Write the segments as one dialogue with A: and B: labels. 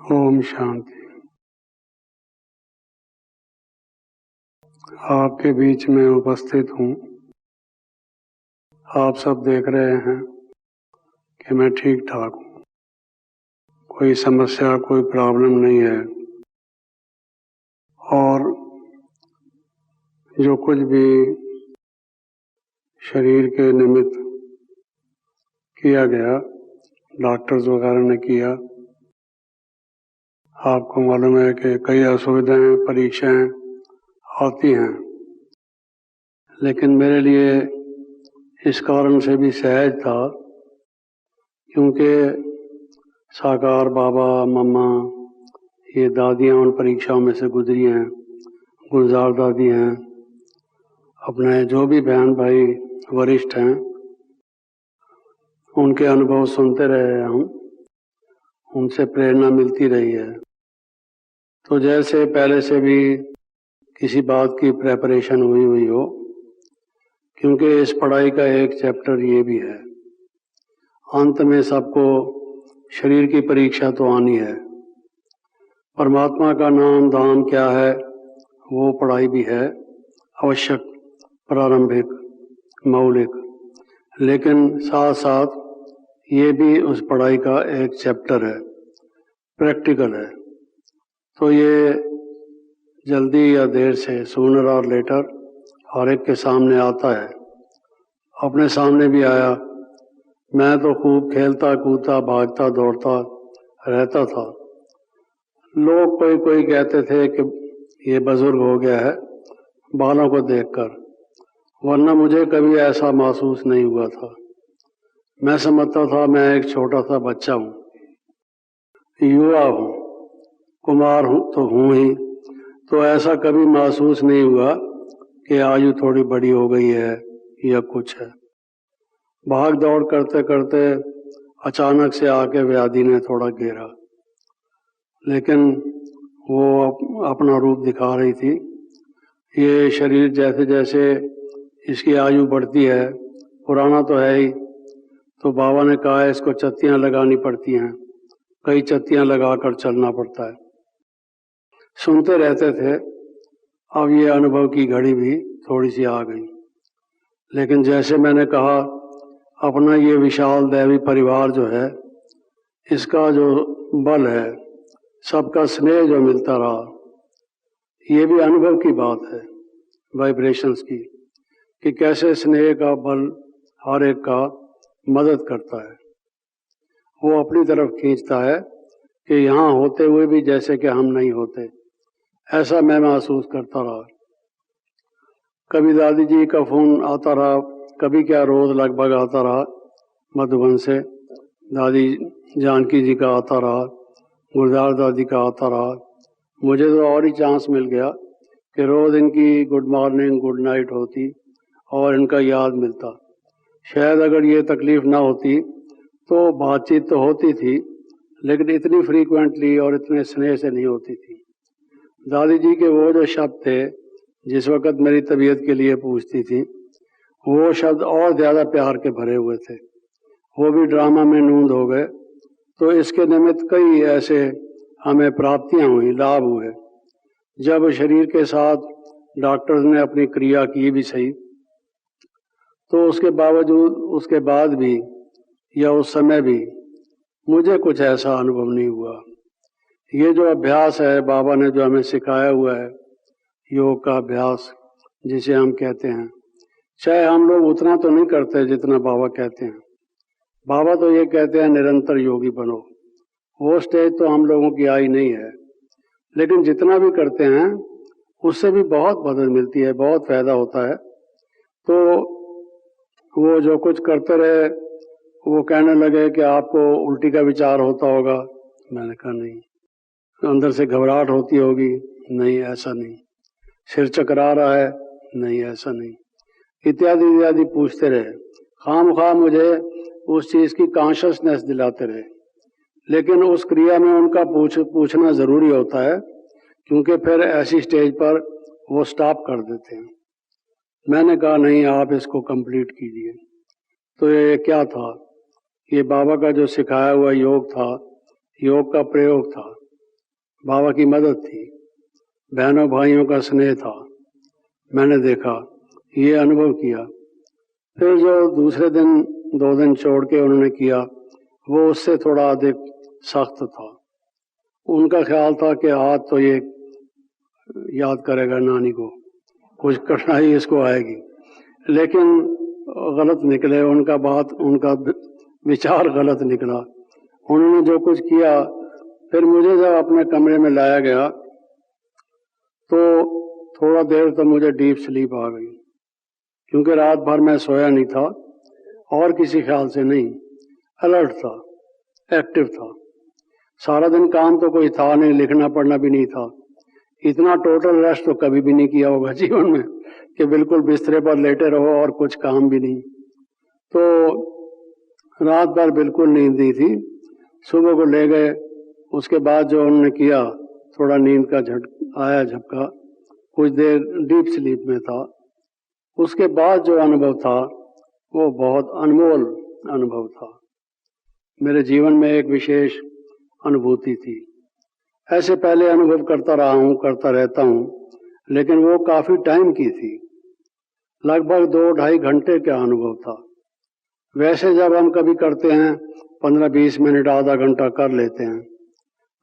A: ओम शांति। आपके बीच में उपस्थित हूँ। आप सब देख रहे हैं कि मैं ठीक ठाक हूँ, कोई समस्या कोई प्रॉब्लम नहीं है। और जो कुछ भी शरीर के निमित्त किया गया, डॉक्टर्स वगैरह ने किया, आपको मालूम है कि कई असुविधाएं परीक्षाएं आती हैं, लेकिन मेरे लिए इस कारण से भी सहज था क्योंकि साकार बाबा मम्मा ये दादियां उन परीक्षाओं में से गुजरी हैं, गुलजार दादी हैं, अपने जो भी बहन भाई वरिष्ठ हैं उनके अनुभव सुनते रहे हम, उनसे प्रेरणा मिलती रही है। तो जैसे पहले से भी किसी बात की प्रेपरेशन हुई हो, क्योंकि इस पढ़ाई का एक चैप्टर ये भी है, अंत में सबको शरीर की परीक्षा तो आनी है। परमात्मा का नाम धाम क्या है वो पढ़ाई भी है, आवश्यक, प्रारंभिक, मौलिक, लेकिन साथ साथ ये भी उस पढ़ाई का एक चैप्टर है, प्रैक्टिकल है। तो ये जल्दी या देर से, सूनर और लेटर, हर एक के सामने आता है। अपने सामने भी आया। मैं तो खूब खेलता कूदता भागता दौड़ता रहता था। लोग कोई कहते थे कि ये बुजुर्ग हो गया है बालों को देखकर, वरना मुझे कभी ऐसा महसूस नहीं हुआ था। मैं समझता था मैं एक छोटा सा बच्चा हूँ, युवा हूँ, कुमार हूँ तो हूँ ही, तो ऐसा कभी महसूस नहीं हुआ कि आयु थोड़ी बड़ी हो गई है या कुछ है। भाग दौड़ करते करते अचानक से आके व्याधि ने थोड़ा घेरा, लेकिन वो अपना रूप दिखा रही थी। ये शरीर जैसे जैसे इसकी आयु बढ़ती है, पुराना तो है ही, तो बाबा ने कहा इसको चत्तियां लगानी पड़ती हैं, कई चत्तियां लगाकर चलना पड़ता है। सुनते रहते थे। अब ये अनुभव की घड़ी भी थोड़ी सी आ गई। लेकिन जैसे मैंने कहा, अपना ये विशाल दैवी परिवार जो है, इसका जो बल है, सबका स्नेह जो मिलता रहा, ये भी अनुभव की बात है, वाइब्रेशंस की, कि कैसे स्नेह का बल हर एक का मदद करता है, वो अपनी तरफ खींचता है कि यहाँ होते हुए भी जैसे कि हम नहीं होते, ऐसा मैं महसूस करता रहा। कभी दादी जी का फोन आता रहा, कभी क्या रोज लगभग आता रहा मधुबन से, दादी जानकी जी का आता रहा, गुलजार दादी का आता रहा। मुझे तो और ही चांस मिल गया कि रोज इनकी गुड मॉर्निंग गुड नाइट होती और इनका याद मिलता। शायद अगर ये तकलीफ ना होती तो बातचीत तो होती थी, लेकिन इतनी फ्रीक्वेंटली और इतने स्नेह से नहीं होती थी। दादी जी के वो जो शब्द थे जिस वक़्त मेरी तबीयत के लिए पूछती थी, वो शब्द और ज़्यादा प्यार के भरे हुए थे, वो भी ड्रामा में नूंद हो गए। तो इसके निमित्त कई ऐसे हमें प्राप्तियां हुई, लाभ हुए। जब शरीर के साथ डॉक्टर्स ने अपनी क्रिया की भी सही, तो उसके बावजूद, उसके बाद भी या उस समय भी मुझे कुछ ऐसा अनुभव नहीं हुआ। ये जो अभ्यास है बाबा ने जो हमें सिखाया हुआ है, योग का अभ्यास जिसे हम कहते हैं, चाहे हम लोग उतना तो नहीं करते जितना बाबा कहते हैं। बाबा तो ये कहते हैं निरंतर योगी बनो, वो स्टेज तो हम लोगों की आई नहीं है, लेकिन जितना भी करते हैं उससे भी बहुत मदद मिलती है, बहुत फायदा होता है। तो वो जो कुछ करते रहे, वो कहने लगे कि आपको उल्टी का विचार होता होगा। मैंने कहा नहीं। अंदर से घबराहट होती होगी, नहीं ऐसा नहीं। सिर चकरा रहा है, नहीं ऐसा नहीं, इत्यादि इत्यादि पूछते रहे। खामखा मुझे उस चीज की कॉन्शियसनेस दिलाते रहे, लेकिन उस क्रिया में उनका पूछना जरूरी होता है, क्योंकि फिर ऐसी स्टेज पर वो स्टॉप कर देते हैं। मैंने कहा नहीं, आप इसको कंप्लीट कीजिए। तो ये क्या था? ये बाबा का जो सिखाया हुआ योग था, योग का प्रयोग था। बाबा की मदद थी, बहनों भाइयों का स्नेह था, मैंने देखा, ये अनुभव किया। फिर जो दूसरे दिन 2 दिन छोड़ के उन्होंने किया, वो उससे थोड़ा अधिक सख्त था। उनका ख्याल था कि आज तो ये याद करेगा नानी को, कुछ कठिनाई इसको आएगी, लेकिन गलत निकले। उनका विचार गलत निकला। उन्होंने जो कुछ किया, फिर मुझे जब अपने कमरे में लाया गया तो थोड़ा देर तो मुझे डीप स्लीप आ गई, क्योंकि रात भर मैं सोया नहीं था और किसी ख्याल से नहीं, अलर्ट था, एक्टिव था। सारा दिन काम तो कोई था नहीं, लिखना पढ़ना भी नहीं था। इतना टोटल रेस्ट तो कभी भी नहीं किया होगा जीवन में कि बिल्कुल बिस्तरे पर लेटे रहो और कुछ काम भी नहीं। तो रात भर बिल्कुल नींद नहीं थी। सुबह को ले गए, उसके बाद जो उन्होंने किया, थोड़ा नींद का झपका, कुछ देर डीप स्लीप में था। उसके बाद जो अनुभव था वो बहुत अनमोल अनुभव था। मेरे जीवन में एक विशेष अनुभूति थी। ऐसे पहले अनुभव करता रहा हूँ, करता रहता हूँ, लेकिन वो काफी टाइम की थी, लगभग 2-2.5 घंटे का अनुभव था। वैसे जब हम कभी करते हैं 15-20 मिनट, आधा घंटा कर लेते हैं।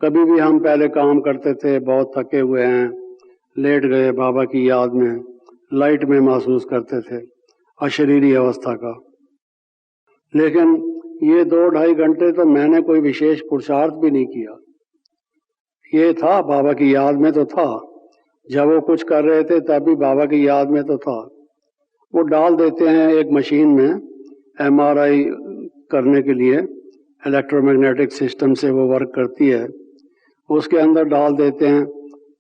A: कभी भी हम पहले काम करते थे, बहुत थके हुए हैं, लेट गए, बाबा की याद में, लाइट में महसूस करते थे अशरीरी अवस्था का। लेकिन ये 2-2.5 घंटे तो मैंने कोई विशेष पुरुषार्थ भी नहीं किया। ये था बाबा की याद में तो था, जब वो कुछ कर रहे थे तब भी बाबा की याद में तो था। वो डाल देते हैं एक मशीन में, MRI करने के लिए, इलेक्ट्रोमैग्नेटिक सिस्टम से वो वर्क करती है, उसके अंदर डाल देते हैं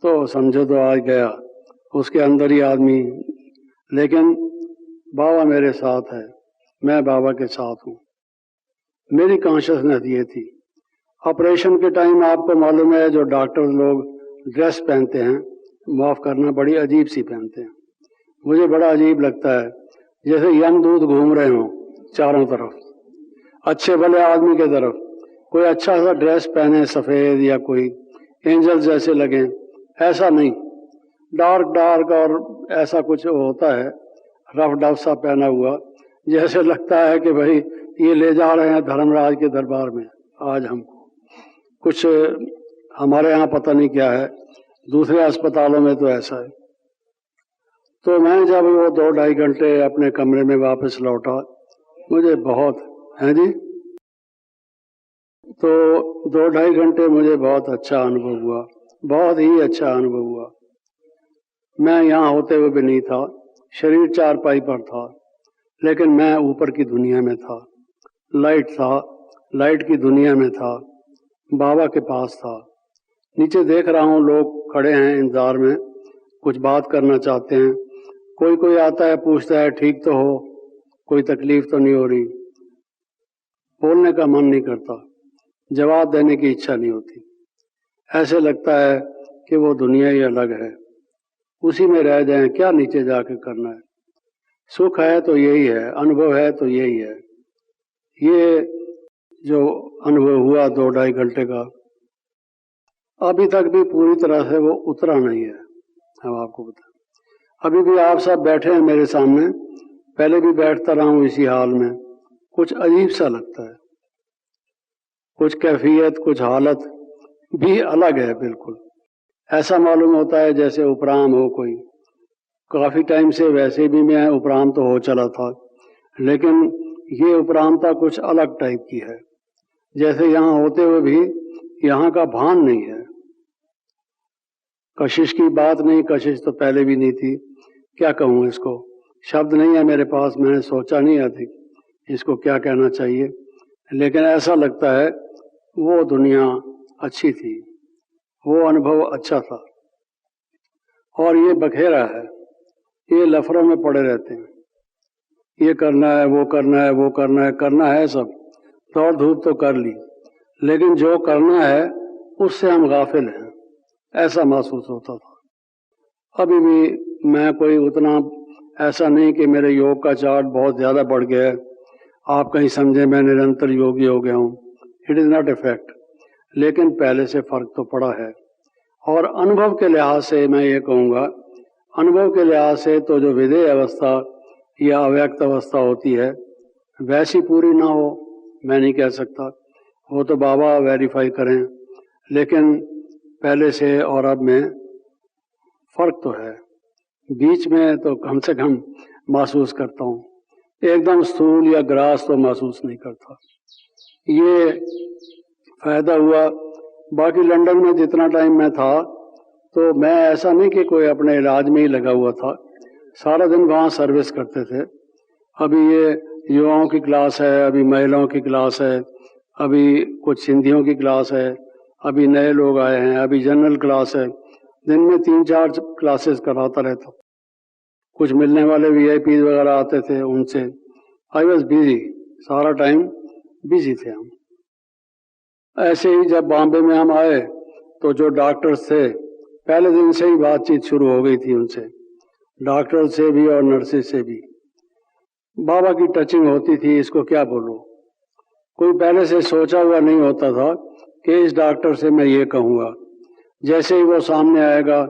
A: तो समझो तो आज गया, उसके अंदर ही आदमी। लेकिन बाबा मेरे साथ है, मैं बाबा के साथ हूँ। मेरी कॉन्शियसनेस ये थी। ऑपरेशन के टाइम आपको मालूम है, जो डॉक्टर लोग ड्रेस पहनते हैं, माफ करना, बड़ी अजीब सी पहनते हैं। मुझे बड़ा अजीब लगता है, जैसे यमदूत घूम रहे हों चारों तरफ, अच्छे भले आदमी के तरफ। कोई अच्छा सा ड्रेस पहने सफेद, या कोई एंजल जैसे लगे, ऐसा नहीं, डार्क और ऐसा कुछ होता है, रफ डफ सा पहना हुआ, जैसे लगता है कि भाई ये ले जा रहे हैं धर्मराज के दरबार में आज हमको। कुछ हमारे यहाँ पता नहीं क्या है, दूसरे अस्पतालों में तो ऐसा है। तो मैं जब वो 2-2.5 घंटे अपने कमरे में वापस लौटा, मुझे बहुत है जी, तो 2-2.5 घंटे मुझे बहुत अच्छा अनुभव हुआ, बहुत ही अच्छा अनुभव हुआ। मैं यहाँ होते हुए भी नहीं था, शरीर चारपाई पर था, लेकिन मैं ऊपर की दुनिया में था, लाइट था, लाइट की दुनिया में था, बाबा के पास था। नीचे देख रहा हूँ, लोग खड़े हैं इंतजार में, कुछ बात करना चाहते हैं। कोई आता है, पूछता है ठीक तो हो, कोई तकलीफ तो नहीं हो रही। बोलने का मन नहीं करता, जवाब देने की इच्छा नहीं होती। ऐसे लगता है कि वो दुनिया ही अलग है, उसी में रह जाएं, क्या नीचे जाके करना है। सुख है तो यही है, अनुभव है तो यही है। ये जो अनुभव हुआ 2-2.5 घंटे का, अभी तक भी पूरी तरह से वो उतरा नहीं है। हम आपको बताएं, अभी भी आप सब बैठे हैं मेरे सामने, पहले भी बैठता रहा हूं इसी हाल में, कुछ अजीब सा लगता है, कुछ कैफियत, कुछ हालत भी अलग है बिल्कुल। ऐसा मालूम होता है जैसे उपराम हो कोई। काफी टाइम से वैसे भी मैं उपराम तो हो चला था, लेकिन ये उपरामता कुछ अलग टाइप की है, जैसे यहाँ होते हुए भी यहाँ का भान नहीं है। कशिश की बात नहीं, कशिश तो पहले भी नहीं थी, क्या कहूँ इसको, शब्द नहीं है मेरे पास, मैंने सोचा नहीं अधिक इसको क्या कहना चाहिए। लेकिन ऐसा लगता है वो दुनिया अच्छी थी, वो अनुभव अच्छा था। और ये बखेरा है, ये लफड़ों में पड़े रहते हैं, ये करना है, वो करना है, वो करना है, करना है सब, दौड़ धूप तो कर ली, लेकिन जो करना है उससे हम गाफिल हैं, ऐसा महसूस होता था। अभी भी मैं कोई उतना ऐसा नहीं कि मेरे योग का चार्ट बहुत ज्यादा बढ़ गया है, आप कहीं समझे मैं निरंतर योगी हो गया हूँ, it is not a fact. लेकिन पहले से फर्क तो पड़ा है। और अनुभव के लिहाज से मैं ये कहूँगा, अनुभव के लिहाज से तो जो विधेय अवस्था या अव्यक्त अवस्था होती है वैसी पूरी ना हो मैं नहीं कह सकता, वो तो बाबा वेरीफाई करें, लेकिन पहले से और अब में फर्क तो है। बीच में तो कम से कम महसूस करता हूँ, एकदम स्थूल या ग्रास तो महसूस नहीं करता। ये फायदा हुआ। बाकी लंदन में जितना टाइम मैं था तो मैं ऐसा नहीं कि कोई अपने इलाज में ही लगा हुआ था, सारा दिन वहाँ सर्विस करते थे। अभी ये युवाओं की क्लास है, अभी महिलाओं की क्लास है, अभी कुछ सिंधियों की क्लास है, अभी नए लोग आए हैं, अभी जनरल क्लास है। दिन में 3-4 क्लासेस कराता रहता। कुछ मिलने वाले VIP वगैरह आते थे, उनसे आई वॉज बिजी, सारा टाइम बिजी थे हम। ऐसे ही जब बॉम्बे में हम आए तो जो डॉक्टर्स थे पहले दिन से ही बातचीत शुरू हो गई थी उनसे, डॉक्टर से भी और नर्सेस से भी। बाबा की टचिंग होती थी, इसको क्या बोलूं। कोई पहले से सोचा हुआ नहीं होता था कि इस डॉक्टर से मैं ये कहूँगा। जैसे ही वो सामने आएगा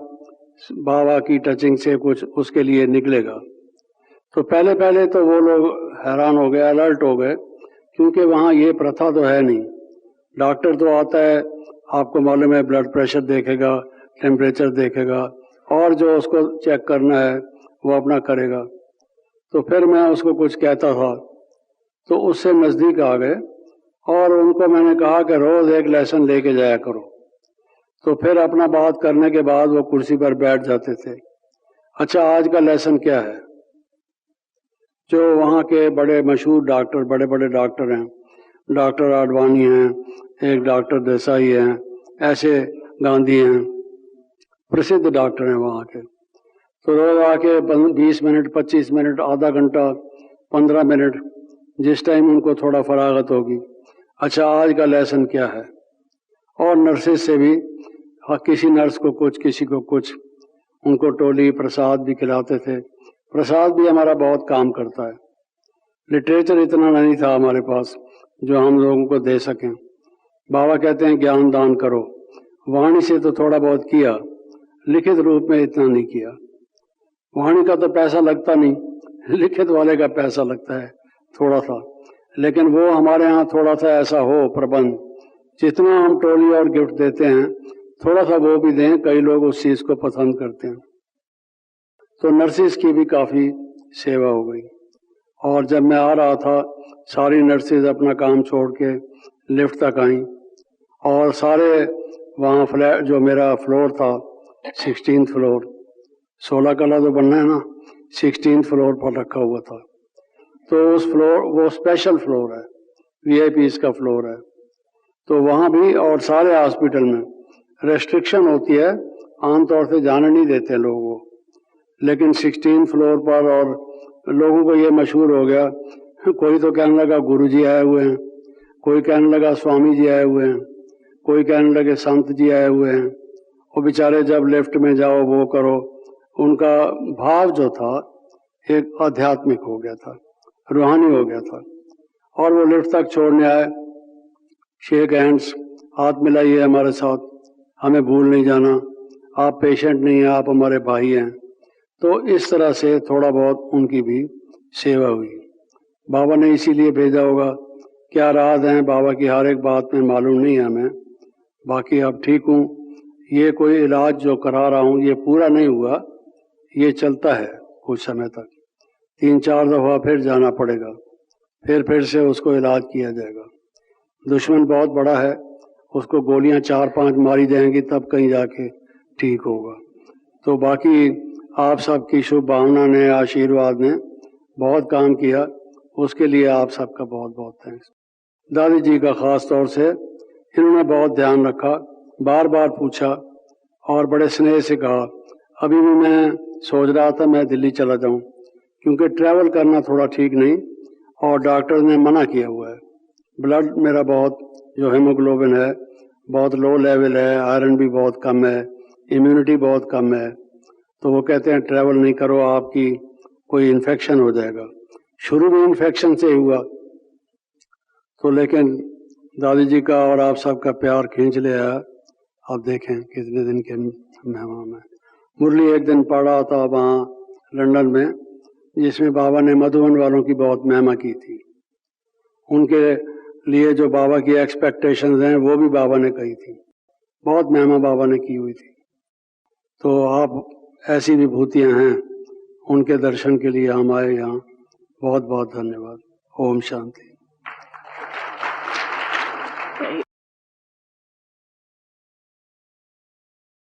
A: बाबा की टचिंग से कुछ उसके लिए निकलेगा। तो पहले पहले तो वो लोग हैरान हो गए, अलर्ट हो गए, क्योंकि वहाँ ये प्रथा तो है नहीं। डॉक्टर तो आता है, आपको मालूम है, ब्लड प्रेशर देखेगा, टेम्परेचर देखेगा और जो उसको चेक करना है वो अपना करेगा। तो फिर मैं उसको कुछ कहता था तो उससे नज़दीक आ गए और उनको मैंने कहा कि रोज़ एक लेसन लेके जाया करो। तो फिर अपना बात करने के बाद वो कुर्सी पर बैठ जाते थे। अच्छा, आज का लेसन क्या है? जो वहाँ के बड़े मशहूर डॉक्टर, बड़े बड़े डॉक्टर हैं, डॉक्टर आडवाणी हैं, एक डॉक्टर देसाई हैं, ऐसे गांधी हैं, प्रसिद्ध डॉक्टर हैं वहाँ के। तो रोज आके 20 मिनट, 25 मिनट, आधा घंटा, 15 मिनट, जिस टाइम उनको थोड़ा फरागत होगी, अच्छा आज का लेसन क्या है। और नर्सेस से भी, किसी नर्स को कुछ, किसी को कुछ, उनको टोली प्रसाद भी खिलाते थे। प्रसाद भी हमारा बहुत काम करता है। लिटरेचर इतना नहीं था हमारे पास जो हम लोगों को दे सकें। बाबा कहते हैं ज्ञान दान करो, वाणी से तो थोड़ा बहुत किया, लिखित रूप में इतना नहीं किया। वाणी का तो पैसा लगता नहीं, लिखित वाले का पैसा लगता है थोड़ा सा, लेकिन वो हमारे यहाँ थोड़ा सा ऐसा हो प्रबंध, जितना हम टोली और गिफ्ट देते हैं थोड़ा सा वो भी दें, कई लोग उस चीज को पसंद करते हैं। तो नर्सिस की भी काफी सेवा हो गई। और जब मैं आ रहा था सारी नर्सिस अपना काम छोड़ के लिफ्ट तक आई और सारे वहाँ फ्लैट, जो मेरा फ्लोर था 16th फ्लोर, 16 कला तो बनना है ना, 16th फ्लोर पर रखा हुआ था। तो उस फ्लोर, वो स्पेशल फ्लोर है, VIPs का फ्लोर है। तो वहाँ भी और सारे हॉस्पिटल में रेस्ट्रिक्शन होती है, आमतौर से जाने नहीं देते लोगों को, लेकिन 16th फ्लोर पर और लोगों को ये मशहूर हो गया। कोई तो कहने लगा गुरुजी आए हुए हैं, कोई कहने लगा स्वामी जी आए हुए हैं, कोई कहने लगे संत जी आए हुए हैं। वो बेचारे जब लिफ्ट में जाओ वो करो, उनका भाव जो था एक आध्यात्मिक हो गया था, रूहानी हो गया था। और वो लिफ्ट तक छोड़ने आए, शेक हैंड्स, हाथ मिलाइए हमारे साथ, हमें भूल नहीं जाना, आप पेशेंट नहीं हैं, आप हमारे भाई हैं। तो इस तरह से थोड़ा बहुत उनकी भी सेवा हुई। बाबा ने इसीलिए भेजा होगा, क्या राज हैं बाबा की हर एक बात में मालूम नहीं है हमें। बाकी अब ठीक हूँ। ये कोई इलाज जो करा रहा हूँ ये पूरा नहीं हुआ, ये चलता है कुछ समय तक, 3-4 दफ़ा फिर जाना पड़ेगा, फिर से उसको इलाज किया जाएगा। दुश्मन बहुत बड़ा है, उसको गोलियां 4-5 मारी जाएंगी तब कहीं जाके ठीक होगा। तो बाकी आप सबकी शुभ भावना ने, आशीर्वाद ने बहुत काम किया, उसके लिए आप सबका बहुत बहुत थैंक्स। दादी जी का ख़ास तौर से इन्होंने बहुत ध्यान रखा, बार बार पूछा और बड़े स्नेह से कहा। अभी भी मैं सोच रहा था मैं दिल्ली चला जाऊं, क्योंकि ट्रैवल करना थोड़ा ठीक नहीं और डॉक्टर ने मना किया हुआ है। ब्लड मेरा बहुत, जो हेमोग्लोबिन है बहुत लो लेवल है, आयरन भी बहुत कम है, इम्यूनिटी बहुत कम है। तो वो कहते हैं ट्रैवल नहीं करो, आपकी कोई इन्फेक्शन हो जाएगा। शुरू में इन्फेक्शन से हुआ तो, लेकिन दादी जी का और आप सबका प्यार खींच लिया, आप देखें कितने दिन के महिमा में। मुरली एक दिन पढ़ा था वहाँ लंदन में, जिसमें बाबा ने मधुबन वालों की बहुत महिमा की थी। उनके लिए जो बाबा की एक्सपेक्टेशंस हैं वो भी बाबा ने कही थी, बहुत महिमा बाबा ने की हुई थी। तो आप ऐसी विभूतियाँ हैं, उनके दर्शन के लिए हम आए यहाँ। बहुत बहुत धन्यवाद। ओम शांति।